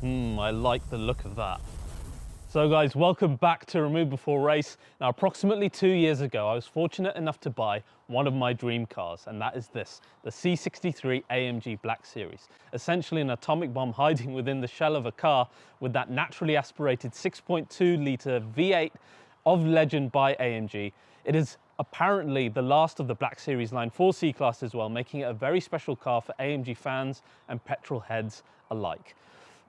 I like the look of that. So guys, welcome back to Remove Before Race. Now, approximately 2 years ago, I was fortunate enough to buy one of my dream cars, and that is this, the C63 AMG Black Series. Essentially an atomic bomb hiding within the shell of a car with that naturally aspirated 6.2 litre V8 of legend by AMG. It is apparently the last of the Black Series line for C-Class as well, making it a very special car for AMG fans and petrol heads alike.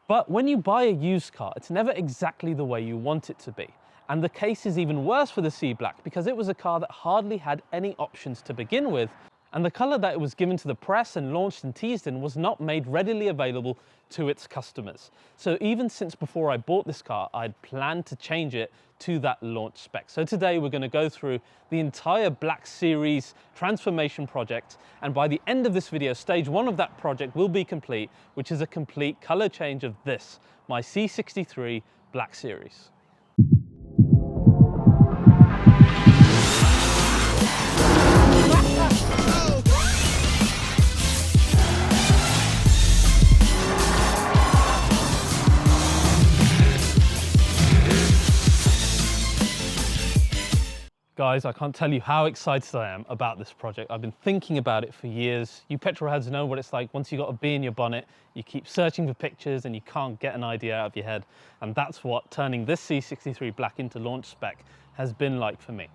But when you buy a used car, it's never exactly the way you want it to be. And the case is even worse for the C-Black because it was a car that hardly had any options to begin with. And the colour that it was given to the press and launched and teased in was not made readily available to its customers. So even since before I bought this car, I'd planned to change it to that launch spec. So today we're going to go through the entire Black Series transformation project, and by the end of this video, stage one of that project will be complete, which is a complete colour change of this, my C63 Black Series. Guys, I can't tell you how excited I am about this project. I've been thinking about it for years. You petrol heads know what it's like. Once you've got a bee in your bonnet, you keep searching for pictures and you can't get an idea out of your head. And that's what turning this C63 Black into launch spec has been like for me.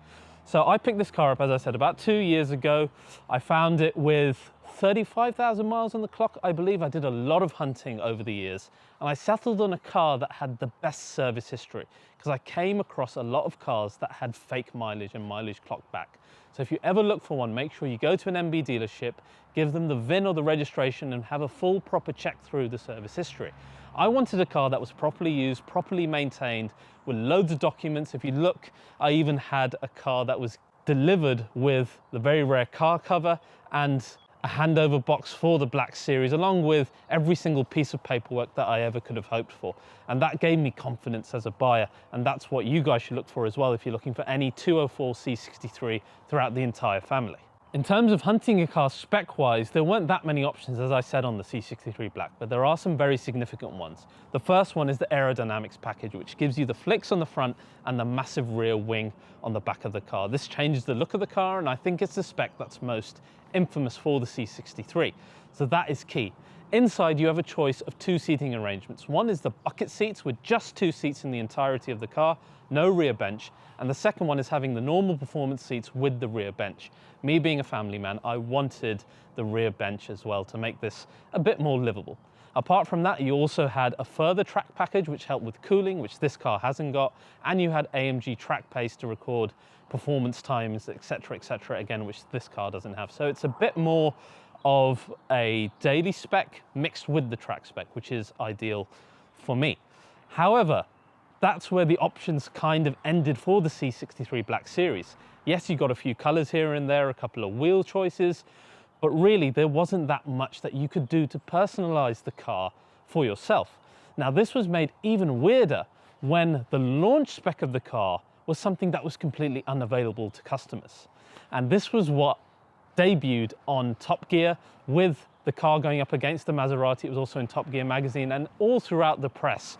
So I picked this car up, as I said, about 2 years ago. I found it with 35,000 miles on the clock, I believe. I did a lot of hunting over the years, and I settled on a car that had the best service history because I came across a lot of cars that had fake mileage and mileage clocked back. So if you ever look for one, make sure you go to an MB dealership, give them the VIN or the registration and have a full proper check through the service history. I wanted a car that was properly used, properly maintained, with loads of documents. If you look, I even had a car that was delivered with the very rare car cover and a handover box for the Black Series, along with every single piece of paperwork that I ever could have hoped for. And that gave me confidence as a buyer, and that's what you guys should look for as well if you're looking for any 204 C63 throughout the entire family. In terms of hunting a car spec-wise, there weren't that many options, as I said, on the C63 Black, but there are some very significant ones. The first one is the aerodynamics package, which gives you the flicks on the front and the massive rear wing on the back of the car. This changes the look of the car, and I think it's the spec that's most infamous for the C63. So that is key. Inside, you have a choice of two seating arrangements. One is the bucket seats with just 2 seats in the entirety of the car, no rear bench. And the second one is having the normal performance seats with the rear bench. Me being a family man, I wanted the rear bench as well to make this a bit more livable. Apart from that, you also had a further track package which helped with cooling, which this car hasn't got, and you had AMG track pace to record performance times, etc., again, which this car doesn't have. So it's a bit more of a daily spec mixed with the track spec, which is ideal for me. However, that's where the options kind of ended for the C63 Black Series. Yes, you got a few colors here and there, a couple of wheel choices, but really there wasn't that much that you could do to personalize the car for yourself. Now, this was made even weirder when the launch spec of the car was something that was completely unavailable to customers. And this was what debuted on Top Gear with the car going up against the Maserati. It was also in Top Gear magazine and all throughout the press.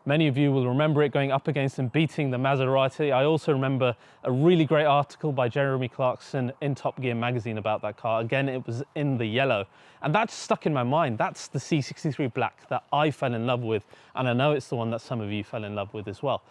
Many of you will remember it going up against and beating the Maserati. I also remember a really great article by Jeremy Clarkson in Top Gear magazine about that car. Again, it was in the yellow. And that stuck in my mind. That's the C63 Black that I fell in love with. And I know it's the one that some of you fell in love with as well.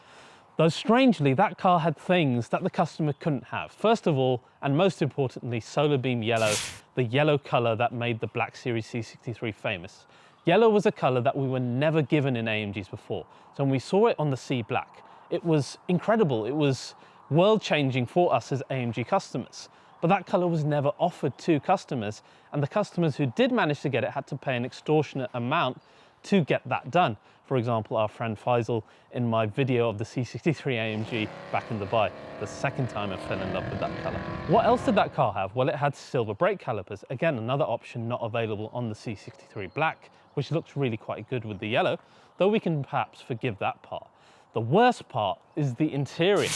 Though strangely, that car had things that the customer couldn't have. First of all, and most importantly, solar beam yellow, the yellow color that made the Black Series C63 famous. Yellow was a color that we were never given in AMGs before. So when we saw it on the C Black, it was incredible. It was world-changing for us as AMG customers. But that color was never offered to customers, and the customers who did manage to get it had to pay an extortionate amount to get that done. For example, our friend Faisal in my video of the C63 AMG back in Dubai, the second time I fell in love with that color. What else did that car have? Well, it had silver brake calipers. Again, another option not available on the C63 Black, which looks really quite good with the yellow, though we can perhaps forgive that part. The worst part is the interior.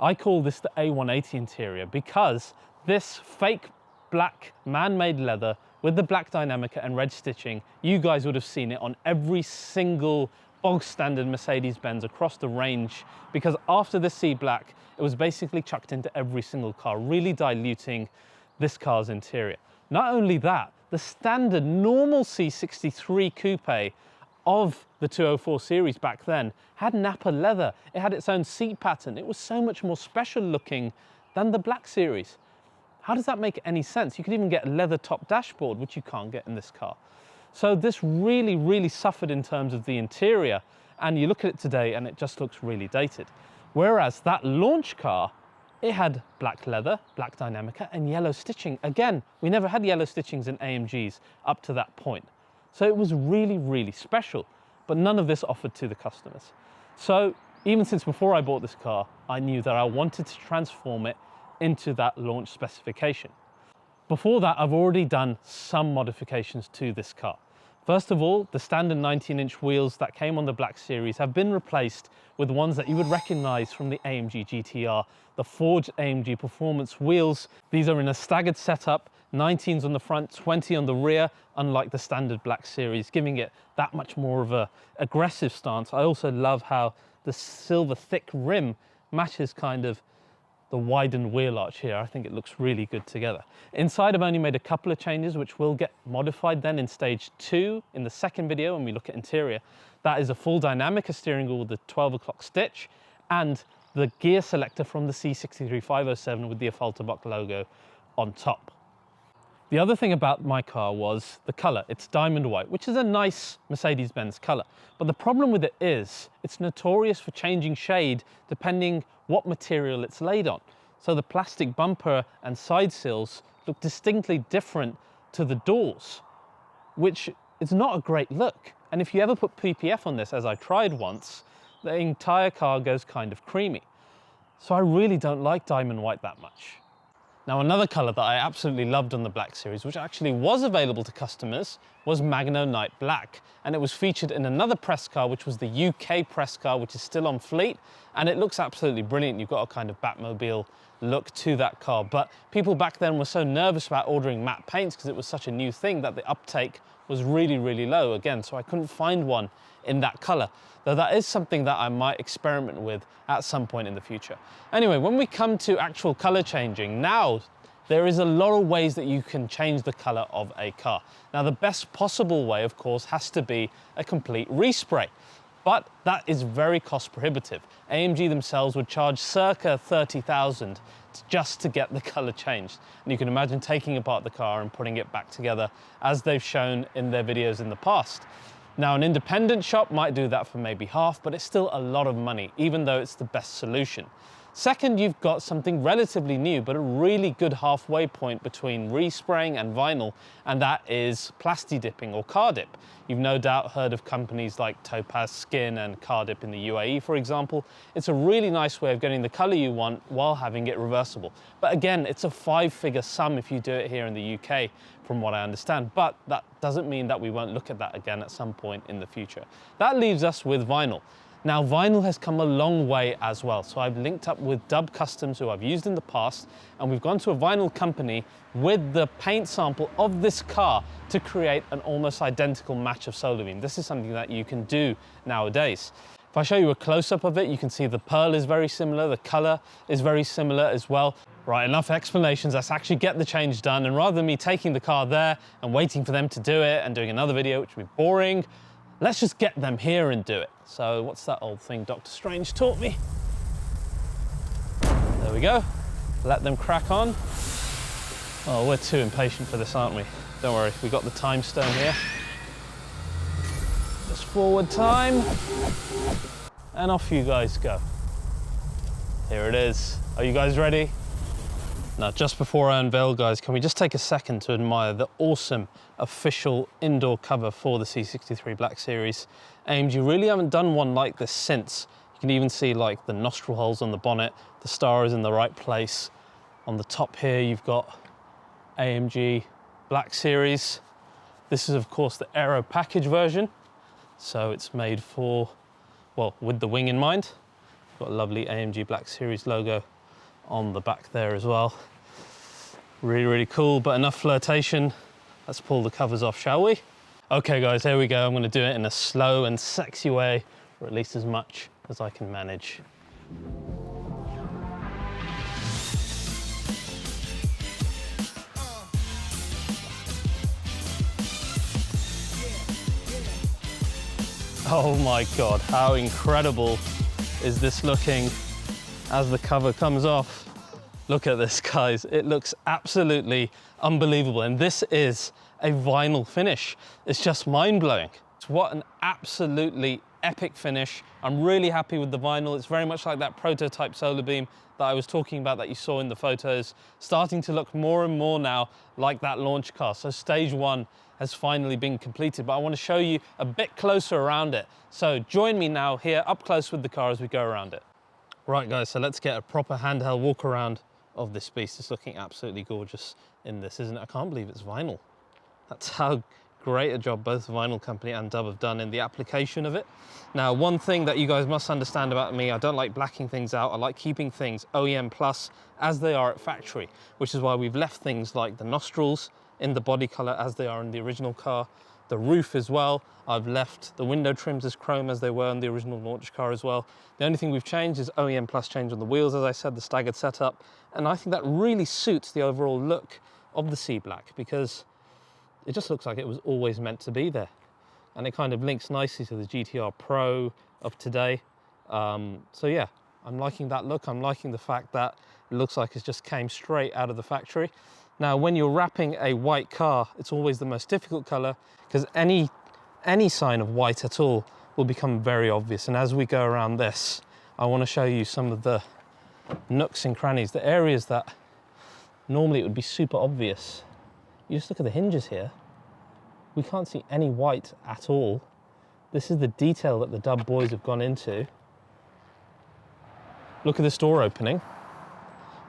I call this the A180 interior because this fake black man-made leather with the black Dynamica and red stitching, you guys would have seen it on every single bog standard Mercedes-Benz across the range, because after the sea black, it was basically chucked into every single car, really diluting this car's interior. Not only that, the standard normal C63 coupe of the 204 series back then had Nappa leather. It had its own seat pattern. It was so much more special looking than the black series. How does that make any sense? You could even get a leather top dashboard, which you can't get in this car. So this really, really suffered in terms of the interior, and you look at it today and it just looks really dated. Whereas that launch car, it had black leather, black Dynamica, and yellow stitching. Again, we never had yellow stitchings in AMGs up to that point. So it was really, really special, but none of this offered to the customers. So even since before I bought this car, I knew that I wanted to transform it into that launch specification. Before that, I've already done some modifications to this car. First of all, the standard 19-inch wheels that came on the Black Series have been replaced with ones that you would recognize from the AMG GTR, the forged AMG Performance wheels. These are in a staggered setup, 19s on the front, 20 on the rear, unlike the standard Black Series, giving it that much more of a aggressive stance. I also love how the silver thick rim matches kind of the widened wheel arch here. I think it looks really good together. Inside, I've only made a couple of changes, which will get modified then in stage 2 in the second video when we look at interior. That is a full Dynamica steering wheel with the 12 o'clock stitch and the gear selector from the C63 507 with the Affalterbach logo on top. The other thing about my car was the color. It's diamond white, which is a nice Mercedes-Benz color. But the problem with it is it's notorious for changing shade depending what material it's laid on. So the plastic bumper and side sills look distinctly different to the doors, which is not a great look. And if you ever put PPF on this, as I tried once, the entire car goes kind of creamy. So I really don't like diamond white that much. Now, another colour that I absolutely loved on the Black Series, which actually was available to customers, was Magno Night Black. And it was featured in another press car, which was the UK press car, which is still on fleet. And it looks absolutely brilliant. You've got a kind of Batmobile look to that car. But people back then were so nervous about ordering matte paints because it was such a new thing that the uptake was really, really low again. So I couldn't find one in that colour, though that is something that I might experiment with at some point in the future. Anyway, when we come to actual colour changing, now there is a lot of ways that you can change the colour of a car. Now, the best possible way, of course, has to be a complete respray, but that is very cost prohibitive. AMG themselves would charge circa 30,000 just to get the colour changed. And you can imagine taking apart the car and putting it back together as they've shown in their videos in the past. Now, an independent shop might do that for maybe half, but it's still a lot of money, even though it's the best solution. Second, you've got something relatively new, but a really good halfway point between respraying and vinyl, and that is plasti dipping or car dip. You've no doubt heard of companies like Topaz Skin and Car Dip in the UAE, for example. It's a really nice way of getting the color you want while having it reversible. But again, it's a 5-figure sum if you do it here in the UK, from what I understand. But that doesn't mean that we won't look at that again at some point in the future. That leaves us with vinyl. Now, vinyl has come a long way as well. So I've linked up with Dub Customs, who I've used in the past, and we've gone to a vinyl company with the paint sample of this car to create an almost identical match of Solar Beam. This is something that you can do nowadays. If I show you a close-up of it, you can see the pearl is very similar, the color is very similar as well. Right, enough explanations, let's actually get the change done. And rather than me taking the car there and waiting for them to do it and doing another video, which would be boring, let's just get them here and do it. So what's that old thing Dr. Strange taught me? There we go. Let them crack on. Oh, we're too impatient for this, aren't we? Don't worry, we got the time stone here. Just forward time. And off you guys go. Here it is. Are you guys ready? Now, just before I unveil, guys, can we just take a second to admire the awesome official indoor cover for the C63 Black Series. AMG really haven't done one like this since. You can even see like the nostril holes on the bonnet, the star is in the right place. On the top here, you've got AMG Black Series. This is, of course, the Aero package version. So it's made for, well, with the wing in mind. Got a lovely AMG Black Series logo on the back there as well. Really, really cool, but enough flirtation. Let's pull the covers off, shall we? Okay guys, here we go. I'm gonna do it in a slow and sexy way, or at least as much as I can manage. Oh my God, how incredible is this looking as the cover comes off? Look at this, guys. It looks absolutely unbelievable. And this is a vinyl finish. It's just mind-blowing. What an absolutely epic finish. I'm really happy with the vinyl. It's very much like that prototype Solar Beam that I was talking about that you saw in the photos, starting to look more and more now like that launch car. So stage one has finally been completed, but I want to show you a bit closer around it. So join me now here up close with the car as we go around it. Right guys, so let's get a proper handheld walk around of this beast. It's looking absolutely gorgeous in this, isn't it? I can't believe it's vinyl. That's how great a job both the vinyl company and Dub have done in the application of it. Now, one thing that you guys must understand about me, I don't like blacking things out. I like keeping things OEM plus as they are at factory, which is why we've left things like the nostrils in the body color as they are in the original car. The roof as well, I've left the window trims as chrome as they were in the original launch car as well. The only thing we've changed is OEM plus change on the wheels, as I said, the staggered setup. And I think that really suits the overall look of the Sea Black because it just looks like it was always meant to be there. And it kind of links nicely to the GTR Pro of today. So yeah, I'm liking that look. I'm liking the fact that it looks like it just came straight out of the factory. Now, when you're wrapping a white car, it's always the most difficult color because any sign of white at all will become very obvious. And as we go around this, I want to show you some of the nooks and crannies, the areas that normally it would be super obvious. You just look at the hinges here. We can't see any white at all. This is the detail that the Dub boys have gone into. Look at this door opening.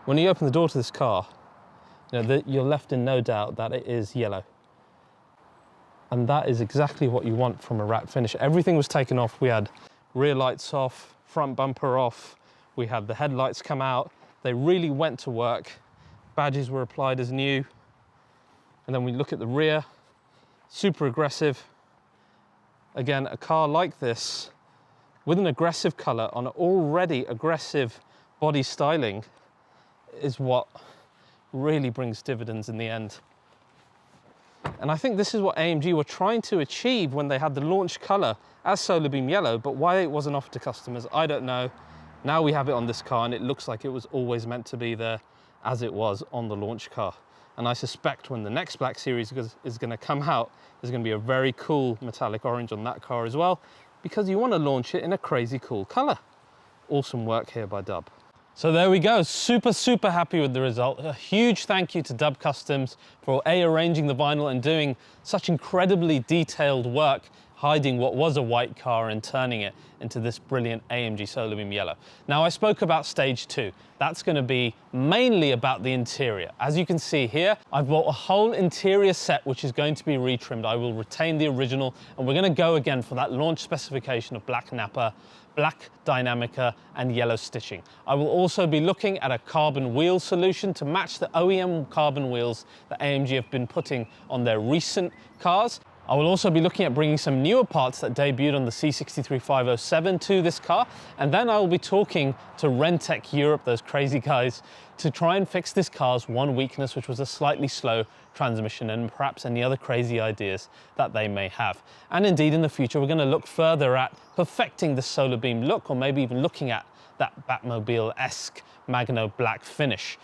When you open the door to this car, you know, you're left in no doubt that it is yellow. And that is exactly what you want from a wrap finish. Everything was taken off. We had rear lights off, front bumper off. We had the headlights come out. They really went to work. Badges were applied as new. And then we look at the rear, super aggressive. Again, a car like this with an aggressive color on already aggressive body styling is what really brings dividends in the end. And I think this is what AMG were trying to achieve when they had the launch color as Solar Beam Yellow, but why it wasn't offered to customers, I don't know. Now we have it on this car and it looks like it was always meant to be there as it was on the launch car. And I suspect when the next Black Series is going to come out, there's going to be a very cool metallic orange on that car as well, because you want to launch it in a crazy cool color. Awesome work here by Dub. So there we go, super, super happy with the result. A huge thank you to Dub Customs for arranging the vinyl and doing such incredibly detailed work, hiding what was a white car and turning it into this brilliant AMG Solar Beam Yellow. Now, I spoke about stage two. That's going to be mainly about the interior. As you can see here, I've bought a whole interior set which is going to be retrimmed. I will retain the original, and we're going to go again for that launch specification of black Nappa, black Dynamica and yellow stitching. I will also be looking at a carbon wheel solution to match the OEM carbon wheels that AMG have been putting on their recent cars. I will also be looking at bringing some newer parts that debuted on the C63507 to this car, and then I will be talking to Rentec Europe, those crazy guys, to try and fix this car's one weakness, which was a slightly slow transmission, and perhaps any other crazy ideas that they may have. And indeed, in the future, we're going to look further at perfecting the Solar Beam look, or maybe even looking at that Batmobile-esque Magno black finish.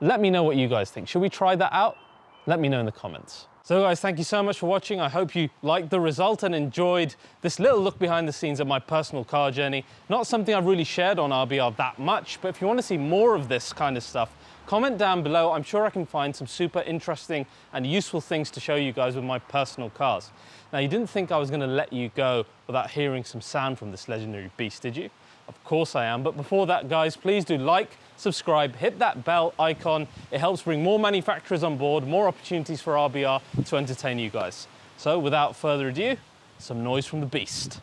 Let me know what you guys think. Should we try that out? Let me know in the comments. So guys, thank you so much for watching. I hope you liked the result and enjoyed this little look behind the scenes of my personal car journey. Not something I've really shared on RBR that much, but if you want to see more of this kind of stuff, comment down below. I'm sure I can find some super interesting and useful things to show you guys with my personal cars. Now, you didn't think I was going to let you go without hearing some sound from this legendary beast, did you? Of course I am, but before that, guys, please do like, subscribe, hit that bell icon. It helps bring more manufacturers on board, more opportunities for RBR to entertain you guys. So without further ado, some noise from the beast.